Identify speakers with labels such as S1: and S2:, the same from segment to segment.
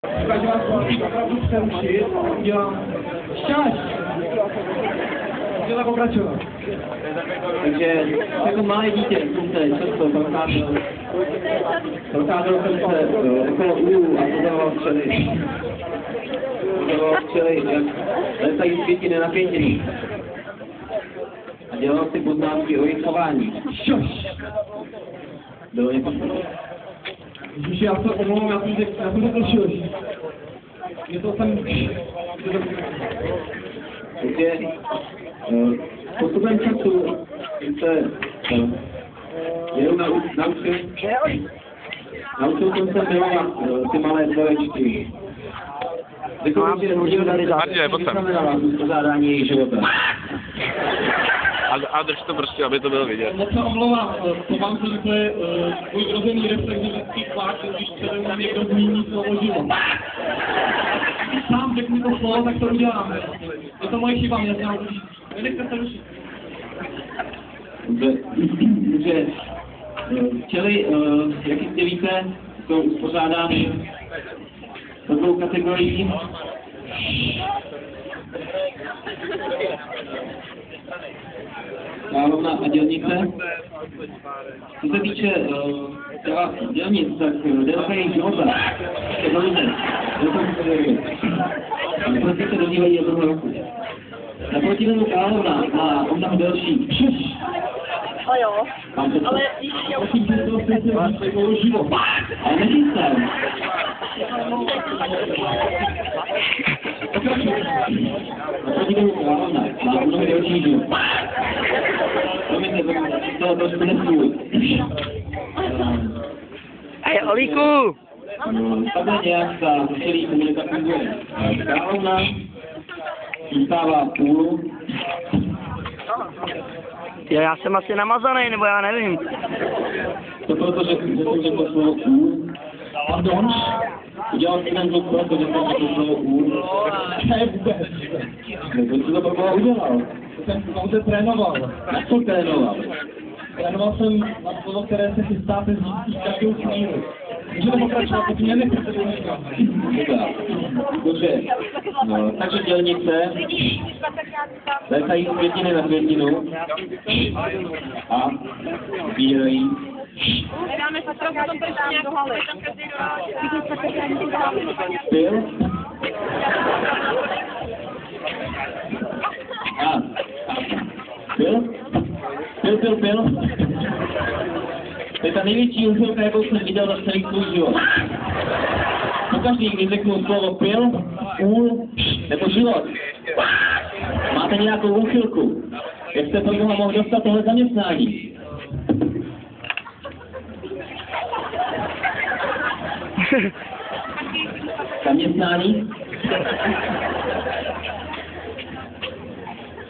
S1: Takže vás musím opravdu přerušit, udělám šťáš. Můžete pokračovat.
S2: Takže jako malé dítě jsem se často procházel jsem se okolo úlu a pozoroval včely. Jak letají z květiny na květiny. A dělal si poznámky o jejich chování.
S1: Šoš!
S2: Bylo něco.
S1: Ježiši, já se omlouvám, já jsem řekl šoš. Myslel jsem...
S2: Takže postupem času se jenom naučil jsem se milovat ty malé dvorečky. Řekl bych, že neznamenala uspořádání jejich života.
S3: A drž to prostě, aby to bylo vidět.
S1: Moc se omlouvám, to vám se to je můj vrozený reflex, že vždycky pláču, když přede mnou někdo zmíní slovo život. Když sám řekni to slovo, tak to uděláme. Je to moje chyba, mě znám rušit. Nenechte se rušit.
S2: Takže včely, jak jistě víte, jsou uspořádány do dvou kategorií. Královna a dělnice. Co se týče dělnic, tak délka jejich života je velice. Prostě se dodívají jednoho roku. Naproti tomu královna má o mnoho delší.
S4: A jo, ale
S2: prosím, že to se vás svou život. Ale nechystám. Naproti tomu královna má o mnoho delší život. Promiňte, to trošku nesůj.
S4: Hej, Olíku!
S2: Takhle nějak ta celý komunita funguje. Královna zůstává v půlu.
S4: Jo, já jsem asi namazaný, nebo já nevím.
S2: To proto, že jsem řekl slovo půl. Pardon? Udělal jsem ten zvuk proto, že jsem řekl slovo půl.
S1: To je vůbec.
S2: Proč jsi to pro boha udělal?
S1: Jsem pouze trénoval.
S2: Na co trénoval?
S1: Trénoval jsem na slovo, které se chystáte říct každou chvíli. Můžete pokračovat, pokud mě nechcete říkat.
S2: Dobře. No, takže dělnice letají z květiny na květinu a sbírají. Pil. A. Pil. Pil. To je ta největší úchylka, jakou jsem viděl za celý svůj život. Pokaždý, když řeknu slovo pil, úl nebo život, máte nějakou úchylku. Jak jste pro Boha mohl dostat tohle zaměstnání? Zaměstnání?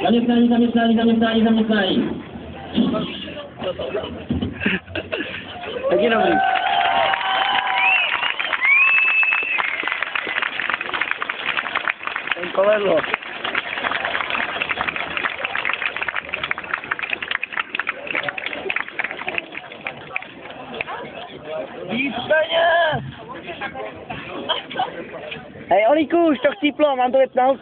S2: Zaměstnání.
S4: Tak je dobrý. Ten povedlo. Víc peněz! Hej, Olíku, už to chcíplo, mám to vypnout?